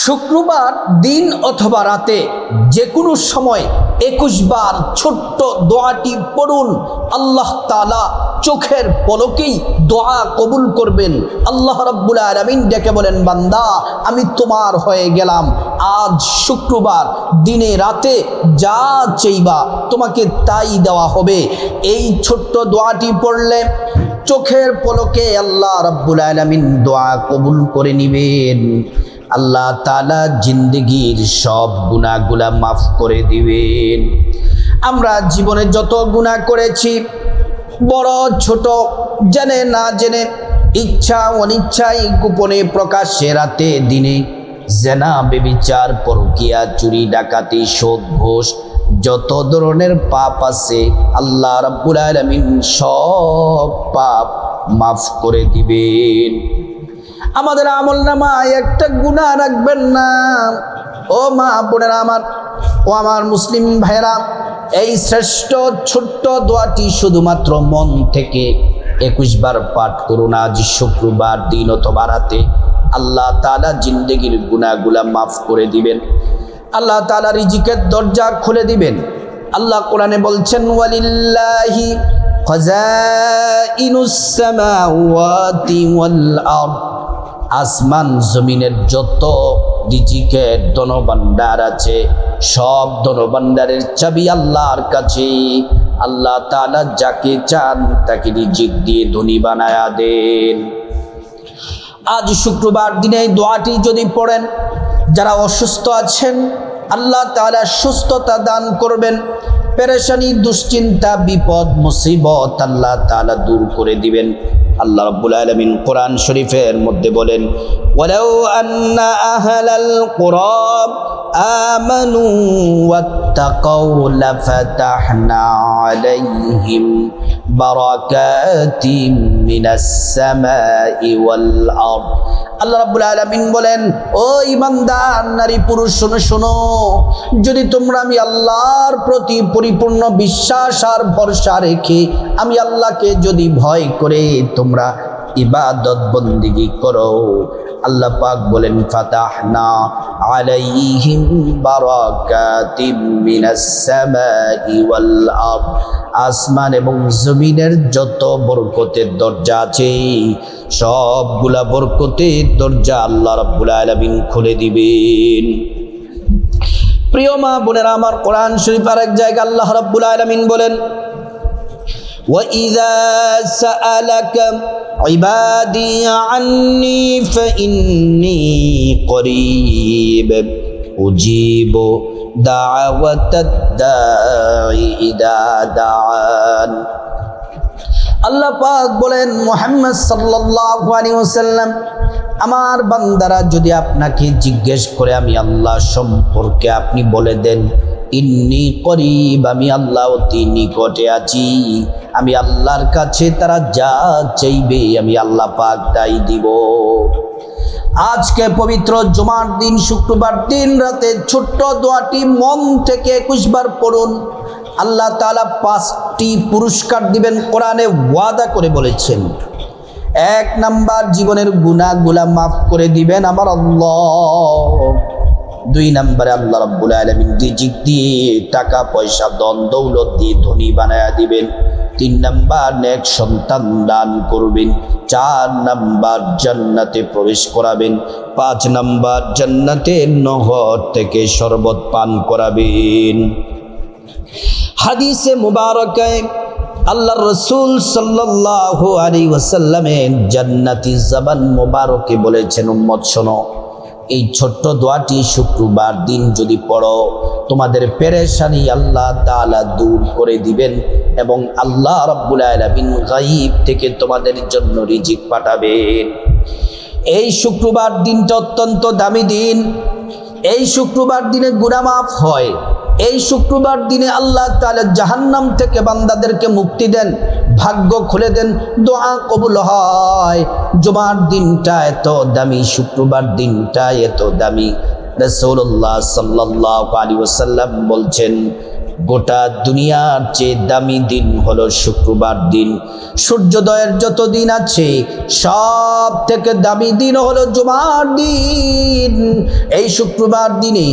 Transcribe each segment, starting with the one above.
শুক্রবার দিন অথবা রাতে যে কোনো সময় 21 বার ছোট্ট দোয়াটি পড়ুন। আল্লাহ তাআলা চোখের পলকেই দোয়া কবুল করবেন। আল্লাহ রাব্বুল আলামিন ডেকে বলেন, বান্দা আমি তোমার হয়ে গেলাম। আজ শুক্রবার দিনে রাতে যা চাইবা তোমাকে তাই দেওয়া হবে। এই ছোট্ট দোয়াটি পড়লে চোখের পলকে আল্লাহ রাব্বুল আলামিন দোয়া কবুল করে নেবেন। আল্লাহ তাআলা জিন্দেগির সব গুনাহগুলা মাফ করে দিবেন। আমরা জীবনে যত গুনাহ করেছি, বড় ছোট, জেনে না জেনে, ইচ্ছা অনিচ্ছায়, গোপনে প্রকাশ্যে, রাতে দিনে, জেনা বেবিচার পরকীয়া চুরি ডাকাতি সুদ ঘুষ যত ধরনের পাপ আছে আল্লাহ রাব্বুল আলামিন সব পাপ মাফ করে দিবেন। আমাদের আমলনামায় একটা গুনাহ রাখবেন না। ও মা বোনেরা আমার, ও আমার মুসলিম ভাইরা, এই শ্রেষ্ঠ ছোট্ট দোয়াটি শুধুমাত্র মন থেকে 21 বার পাঠ করুন আজ শুক্রবার দিন অথবা রাতে। আল্লাহ তাআলা জিন্দেগির গুনাহগুলা মাফ করে দিবেন। আল্লাহ তাআলা রিজিকের দরজা খুলে দিবেন। আল্লাহ কোরআনে বলছেন, ওয়ালিল্লাহি খাযাইনুস সামাওয়াতি ওয়াল আরদ। আসমান জমিনের যত রিজিকের ধনভাণ্ডার আছে সব ধনভাণ্ডারের চাবি আল্লাহর কাছে। আল্লাহ তাআলা যাকে চান তাকে রিজিক দিয়ে ধনী বানায়া দেন। আজ শুক্রবার দিনে এই দোয়াটি যদি পড়েন, যারা অসুস্থ আছেন আল্লাহ তাআলা সুস্থতা দান করবেন। পেরেশানি, দুশ্চিন্তা, বিপদ, মুসিবত আল্লাহ তাআলা দূর করে দিবেন। আল্লাহ রাব্বুল আলামিন কোরআন শরীফের মধ্যে বলেন, ওয়ালাউ আন্না আহলাল কুরা আমানু ওয়াত্তাকাউ লাফাতাহনা আলাইহিম বারাকাতিম মিনাস সামাই ওয়াল আরদ। আল্লাহ রাব্বুল আলামিন বলেন, ও ঈমানদার নারী পুরুষ শোনো শোনো, যদি তোমরা আমি আল্লাহর প্রতি পরিপূর্ণ বিশ্বাস আর ভরসা রেখে আমি আল্লাহকে যদি ভয় করে তোমরা ইবাদত বন্দেগী করো, আল্লাহ পাক বলেন, ফাতাহনা আলাইহিম বারাকাতিম মিনাস সামাই ওয়াল আরদ। আসমান এবং জমিনের যত বরকতের দরজা আছে সবগুলা বরকতের দরজা আল্লাহ রাব্বুল আলামিন খুলে দিবেন। প্রিয় মা বোনেরা আমার, কোরআন শরীফ আর এক জায়গায় আল্লাহ রাব্বুল আলামিন বলেন, ওয়াইযা সাআলাকা ইবাদি আন্নী ফাইন্নী করিব উজিবু দাওয়াতাদ দাঈ ইযা দাআন। আল্লাহ পাক বলেন, মুহাম্মদ সাল্লাল্লাহু আলাইহি ওয়াসাল্লাম, আমার বান্দারা যদি আপনাকে জিজ্ঞেস করে আমি আল্লাহ সম্পর্কে, আপনি বলে দেন, ইন্নী করিব, আমি আল্লাহ অতি নিকটে আছি। আমি আল্লাহর কাছে তারা যা চাইবে আমি আল্লাহ পাক তাই দিব। আজকে পবিত্র জুমার দিন, শুক্রবার দিন রাতে ছোট্ট দোয়াটি মন থেকে 21 বার পড়ুন। আল্লাহ তাআলা 5টি পুরস্কার দিবেন, কোরআনে ওয়াদা করে বলেছেন। 1 নাম্বার, জীবনের গুনাহগুলা মাফ করে দিবেন আমার আল্লাহ। 2 নাম্বারে আল্লাহ রাব্বুল আলামিন রিজিক দিয়ে, টাকা পয়সা, ধন দৌলত দিয়ে ধনী বানায়া দিবেন। 3 নাম্বার, নেক সন্তান দান করবেন। 4 নাম্বার, জান্নাতে প্রবেশ করাবেন। 5 নাম্বার, জান্নাতের নহর থেকে শরবত পান করাবেন। হাদিসে মুবারকায় আল্লাহর রাসূল সাল্লাল্লাহু আলাইহি ওয়াসাল্লামের জান্নাতি জবান মুবারকে বলেছেন, উম্মত শোনো, এই ছোট্ট দোয়াটি শুক্রবার দিন যদি পড়ো, তোমাদের পেরেশানি আল্লাহ তাআলা দূর করে দিবেন এবং আল্লাহ রাব্বুল আলামিন গায়ব থেকে তোমাদের জন্য রিজিক পাঠাবেন। এই শুক্রবার দিনটা অত্যন্ত দামি দিন। এই শুক্রবার দিনে গুনাহ মাফ হয়। এই শুক্রবার দিনে আল্লাহ তাআলা জাহান্নাম থেকে বান্দাদেরকে মুক্তি দেন, ভাগ্য খুলে দেন, দোয়া কবুল হয়। জুমার দিনটা এত দামি, শুক্রবার দিনটা এত দামি। রাসূলুল্লাহ সাল্লাল্লাহু আলাইহি ওয়াসাল্লাম বলছেন, গোটা দুনিয়ার চেয়ে দামি দিন হলো শুক্রবার দিন। সূর্যোদয়ের যত দিন আছে সব থেকে দামি দিন হলো জুমার দিন। এই শুক্রবার দিনে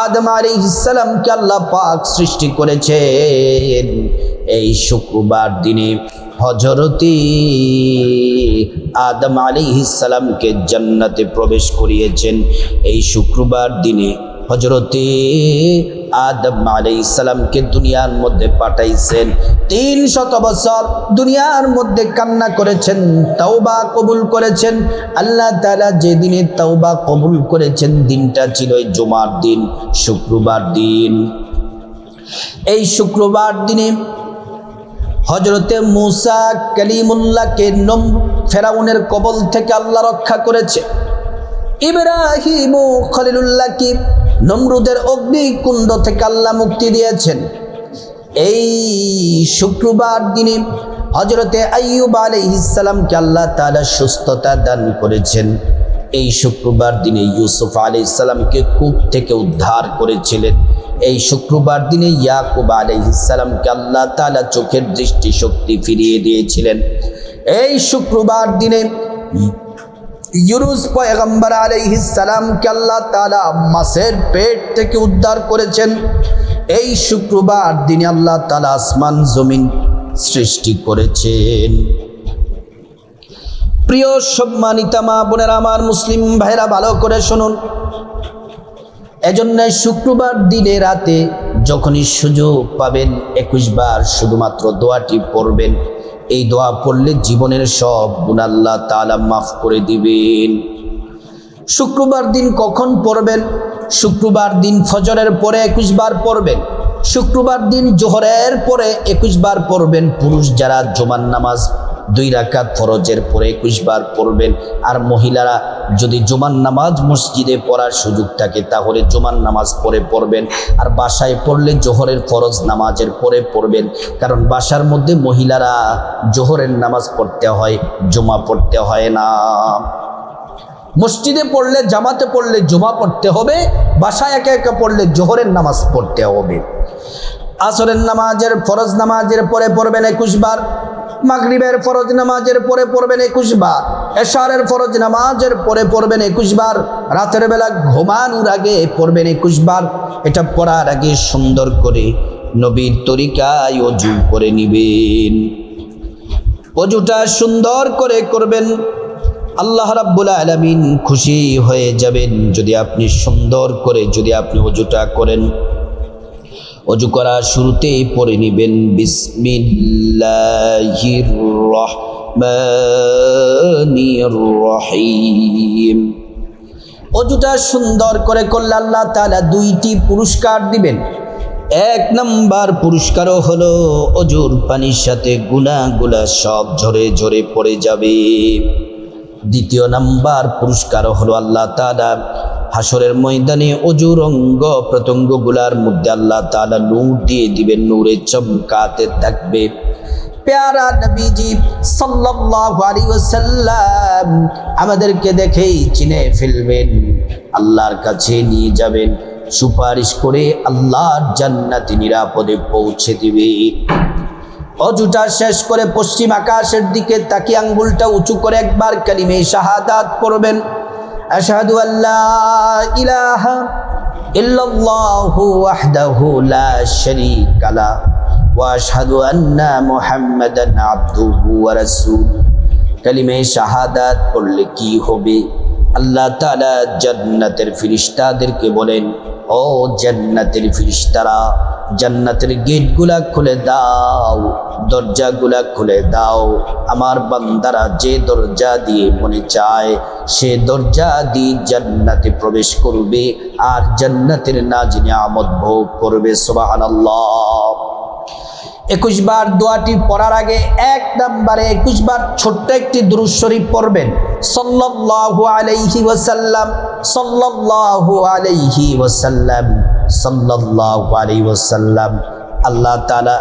আদম আলাইহিস সালামকে আল্লাহ পাক সৃষ্টি করেছেন। এই শুক্রবার দিনে হযরতে আদম আলাইহিস সালামকে জান্নাতে প্রবেশ করিয়েছেন। এই শুক্রবার দিনে হযরতে আদম আলাইহিস সালামকে দুনিয়ার মধ্যে পাঠাইছেন। 300 বছর দুনিয়ার মধ্যে কান্না করেছেন, তাওবা কবুল করেছেন। আল্লাহ তাআলা যেদিনে তাওবা কবুল করেছেন দিনটা ছিল এই জুমার দিন, শুক্রবার দিন। এই শুক্রবার দিনে হযরতে মূসা কালিমুল্লাহকে ফেরাউনের কবল থেকে আল্লাহ রক্ষা করেছে। ইব্রাহিম ও খলিলুল্লাহকে নমরুদের অগ্নিকুণ্ড থেকে আল্লাহ মুক্তি দিয়েছেন। এই শুক্রবার দিনে হযরতে আইয়ুব আলাইহিস সালামকে আল্লাহ তাআলা সুস্থতা দান করেছেন। এই শুক্রবার দিনে ইউসুফ আলাইহিস সালামকে কূপ থেকে উদ্ধার করেছিলেন। এই শুক্রবার দিনে ইয়াকুব আলাইহিস সালামকে আল্লাহ তাআলা চোখের দৃষ্টি শক্তি ফিরিয়ে দিয়েছিলেন। এই শুক্রবার দিনে ইউনুস পয়গম্বর আলাইহিস সালামকে আল্লাহ তাআলা মাছের পেট থেকে উদ্ধার করেছেন। এই শুক্রবার দিনে আল্লাহ তাআলা আসমান জমিন সৃষ্টি করেছেন। প্রিয় সম্মানিতা মা বোনেরা, আমার মুসলিম ভাইরা ভালো করে শুনুন। এজন্য শুক্রবার দিনে রাতে যখনই সুযোগ পাবেন 21 বার শুধুমাত্র দোয়াটি পড়বেন। এই দোয়া পড়লে জীবনের সব গুনাহ আল্লাহ তাআলা মাফ করে দিবেন। শুক্রবার দিন কখন পড়বেন? শুক্রবার দিন ফজরের পরে 21 বার পড়বেন। শুক্রবার দিন জোহরের পরে 21 বার পড়বেন। পুরুষ যারা জুমার নামাজ 2 রাকাত ফরজের পরে 21 বার পড়বেন। আর মহিলারা যদি জুমার নামাজ মসজিদে পড়ার সুযোগ থাকে তাহলে জুমার নামাজ পরে পড়বেন। আর বাসায় পড়লে জোহরের ফরজ নামাজের পরে পড়বেন, কারণ বাসার মধ্যে মহিলারা জোহরের নামাজ পড়তে হয়, জুমা পড়তে হয় না। মসজিদে পড়লে জামাতে পড়লে জুমা পড়তে হবে, বাসায় একা একা পড়লে জোহরের নামাজ পড়তে হবে। আসরের নামাজের ফরজ নামাজের পরে পড়বেন 21 বার, মাগরিবের ফরজ নামাজের পরে পড়বেন 21 বার, এশারের ফরজ নামাজের পরে পড়বেন 21 বার, রাতের বেলা ঘুমানোর আগে পড়বেন 21 বার। এটা পড়ার আগে সুন্দর করে নবীর তরিকায় ওযু করে নেবেন। ওযুটা সুন্দর করে করবেন, আল্লাহ রাব্বুল আলামিন খুশি হয়ে যাবেন যদি আপনি সুন্দর করে ওযুটা করেন। ওযু করার শুরুতেই পড়ে নেবেন বিসমিল্লাহির রহমানির রহিম। ওযুটা সুন্দর করে করলে আল্লাহ তাআলা 2টি পুরস্কার দিবেন। 1 নাম্বার পুরস্কারও হলো ওযুর পানির সাথে গুনাহগুলা সব ঝরে ঝরে পড়ে যাবে। 2য় নাম্বার পুরস্কার হলো আল্লাহ তাআলা হাসরের ময়দানে ওযুর অঙ্গ প্রত্যঙ্গগুলার মধ্যে আল্লাহ তাআলা নূর দিয়ে দিবেন, নূরে চমকাতে থাকবে। প্যারা নবীজি সাল্লাল্লাহু আলাইহি ওয়াসাল্লাম আমাদেরকে দেখেই চিনে ফেলবেন, আল্লাহর কাছে নিয়ে যাবেন, সুপারিশ করে আল্লাহর জান্নাতে নিরাপদে পৌঁছে দিবে। ওযুটা শেষ করে পশ্চিম আকাশের দিকে তাকিয়ে আঙ্গুলটা উঁচু করে একবার কালিমে শাহাদাত পড়বেন। আশহাদু আল্লা ইলাহা ইল্লাল্লাহু ওয়াহদাহু লা শারীকা লা ওয়া আশহাদু আন্না মুহাম্মাদান আবদুহু ওয়া রাসূলুহু। কালিমে শাহাদাত পড়লে কি হবে? আল্লাহ তাআলা জান্নাতের ফেরেশতাদেরকে বলেন, ও জান্নাতের ফেরেশতারা, জান্নাতের গেটগুলা খুলে দাও, দরজাগুলা খুলে দাও। আমার বান্দারা যে দরজা দিয়ে মনে চায় সে দরজা দিয়ে জান্নাতে প্রবেশ করবে আর জান্নাতের নাজ নিয়ামত ভোগ করবে। সুবহানাল্লাহ। 21 বার দোয়াটি পড়ার আগে 1 নম্বরে 21 বার ছোট্ট একটি দুরূদ শরীফ পড়বেন। সাল্লাল্লাহু আলাইহি ওয়াসাল্লাম, সাল্লাল্লাহু আলাইহি ওয়াসাল্লাম, সাল্লাল্লাহু আলাইহি ওয়াসাল্লাম। আল্লাহ তাআলা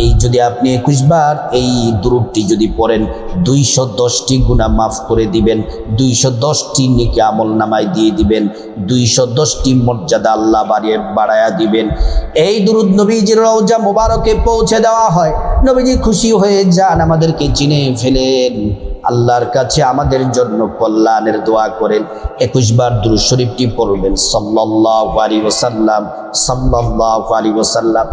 এই যদি আপনি 21 বার এই দুরূদটি যদি পড়েন 210টি গুনাহ মাফ করে দিবেন, 210টি নেকি আমল নামায় দিয়ে দিবেন, 210টি মর্যাদা আল্লাহ বাড়ায়া দিবেন। এই দুরূদ নবীজির রওজা মোবারকে পৌঁছে দেওয়া হয়, নবীজি খুশি হয়ে যান, আমাদেরকে চিনে ফেলেন, আল্লাহর কাছে আমাদের জন্য কল্যাণের দোয়া করেন। 21 বার দুরূদ শরীফটি পড়বেন সাল্লাল্লাহু আলাইহি ওয়াসাল্লাম, সাল্লাল্লাহু আলাইহি ওয়াসাল্লাম।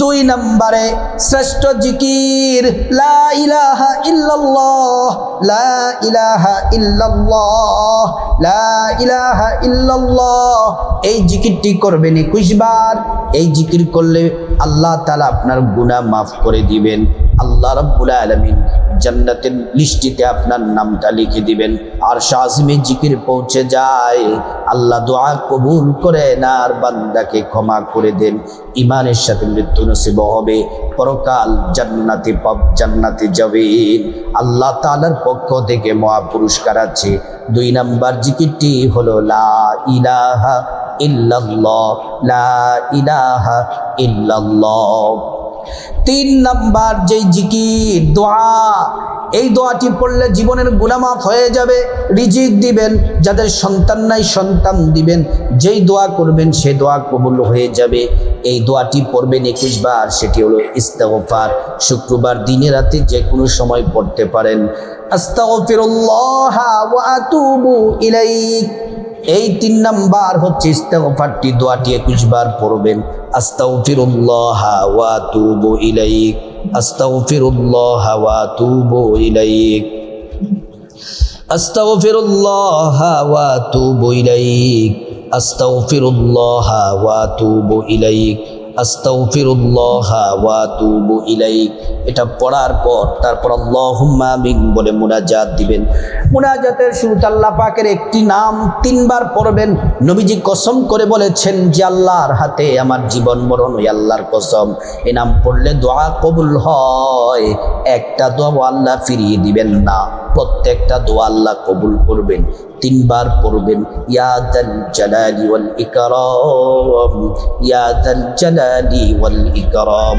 2 নম্বরে শ্রেষ্ঠ জিকির লা ইলাহা ইল্লাল্লাহ, লা ইলাহা ইল্লাল্লাহ, লা ইলাহা ইল্লাল্লাহ। এই জিকিরটি করবেন 21 বার। এই জিকির করলে আল্লাহ তাআলা আপনার গুনাহ মাফ করে দিবেন। আল্লাহ রাব্বুল আলামিন জান্নাতের লিস্টিতে আপনার নামটা লিখে দিবেন। আর শাহজিমে জিকির পৌঁছে যায়, আল্লাহ দোয়া কবুল করেন আর বান্দাকে ক্ষমা করে দেন। ইমানের সাথে মৃত্যু নসিব হবে, পরকাল জান্নাতে যাবেন। আল্লাহ তাআলার পক্ষ থেকে মহা পুরস্কার আছে। 2 নাম্বার জিকিরটি হলো লা ইলাহা ইল্লাল্লাহ, লা ইলাহা ইল্লাল্লাহ। 3 নাম্বার যেই জিকির দোয়া, এই দোয়াটি পড়লে জীবনের গুনাহ মাফ হয়ে যাবে, রিজিক দিবেন, যাদের সন্তান নাই সন্তান দিবেন, যেই দোয়া করবেন সে দোয়া কবুল হয়ে যাবে। এই দোয়াটি পড়বেন 21 বার, সেটি হলো ইস্তেগফার। শুক্রবার দিনে রাতে যে কোনো সময় পড়তে পারেন। আস্তাগফিরুল্লাহ ওয়া আতুবু ইলাইহি। এই 3 নাম্বার হচ্ছে ইস্তেগফারটি, দোয়াটি 21 বার পড়বেন। আস্তাগফিরুল্লাহ ওয়া আতুবু ইলাইহি, আস্তাগফিরুল্লাহ ওয়া আতুবু ইলাইহি, আস্তাগফিরুল্লাহ ওয়া আতুবু ইলাইহি, আস্তাগফিরুল্লাহ ওয়া আতুবু ইলাইহি, আস্তাগফিরুল্লাহ ওয়া আতুবু ইলাইহি। এটা পড়ার পর তারপর আল্লাহুম্মা আমিন বলে মুনাজাত দিবেন। মুনাজাতের শুরুতে আল্লাহ পাকের একটি নাম 3 বার পড়বেন। নবীজি কসম করে বলেছেন যে আল্লাহর হাতে আমার জীবন মরণ, ওই আল্লাহর কসম, এই নাম পড়লে দোয়া কবুল হয়। একটা দোয়া আল্লাহ ফিরিয়ে দিবেন না, প্রত্যেকটা দোয়া আল্লাহ কবুল করবেন। 3 বার পড়বেন ইয়া যাল জালালি ওয়াল ইকরাম, ইয়া যাল জালালি ওয়াল ইকরাম,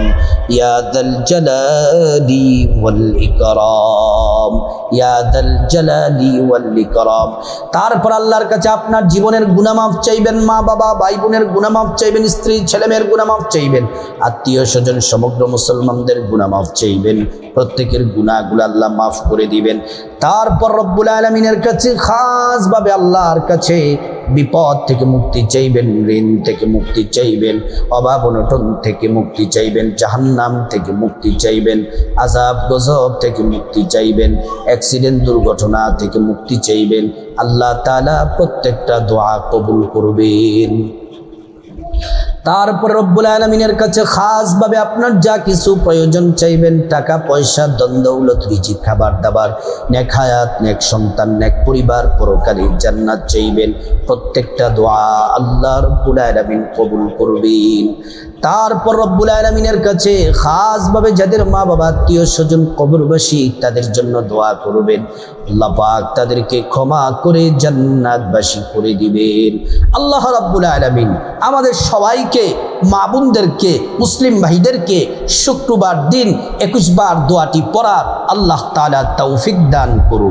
ইয়া যাল জালালি ওয়াল ইকরাম, ইয়া যাল জালালি ওয়াল ইকরাম। তারপর আল্লাহর কাছে আপনার জীবনের গুনাহ মাফ চাইবেন, মা বাবা ভাই বোনের গুনাহ মাফ চাইবেন, স্ত্রী ছেলে মেয়ের গুনাহ মাফ চাইবেন, আত্মীয় স্বজন সমগ্র মুসলমানদের গুনাহ মাফ চাইবেন। প্রত্যেকের গুনাহগুলো আল্লাহ মাফ করে দিবেন। তারপর রব্বুল আলামিনের কাছে খাসভাবে আল্লাহর কাছে বিপদ থেকে মুক্তি চাইবেন, ঋণ থেকে মুক্তি চাইবেন, অভাব অনটন থেকে মুক্তি চাইবেন, জাহান্নাম থেকে মুক্তি চাইবেন, আযাব গজব থেকে মুক্তি চাইবেন, অ্যাক্সিডেন্ট দুর্ঘটনা থেকে মুক্তি চাইবেন। আল্লাহ তাআলা প্রত্যেকটা দোয়া কবুল করবেন। তারপর রব্বুল আলামিনের কাছে খাসভাবে আপনার যা কিছু প্রয়োজন চাইবেন, টাকা পয়সা ধন দৌলত রিজিক খাবার দাবার, নেক হায়াত, নেক সন্তান, নেক পরিবার, পরকালীন জান্নাত চাইবেন। প্রত্যেকটা দোয়া আল্লাহ রব্বুল আলামিন কবুল করবেন। তারপর রব্বুল আলামিনের কাছে খাসভাবে যাদের মা বাবা আত্মীয় স্বজন কবরবাসী তাদের জন্য দোয়া করবেন। আল্লাহ পাক তাদেরকে ক্ষমা করে জান্নাতবাসী করে দিবেন। আল্লাহ রাব্বুল আলামিন আমাদের সবাইকে, মা বোনদেরকে, মুসলিম ভাইদেরকে শুক্রবার দিন 21 বার দোয়াটি পড়ার আল্লাহ তাআলা তৌফিক দান করুন।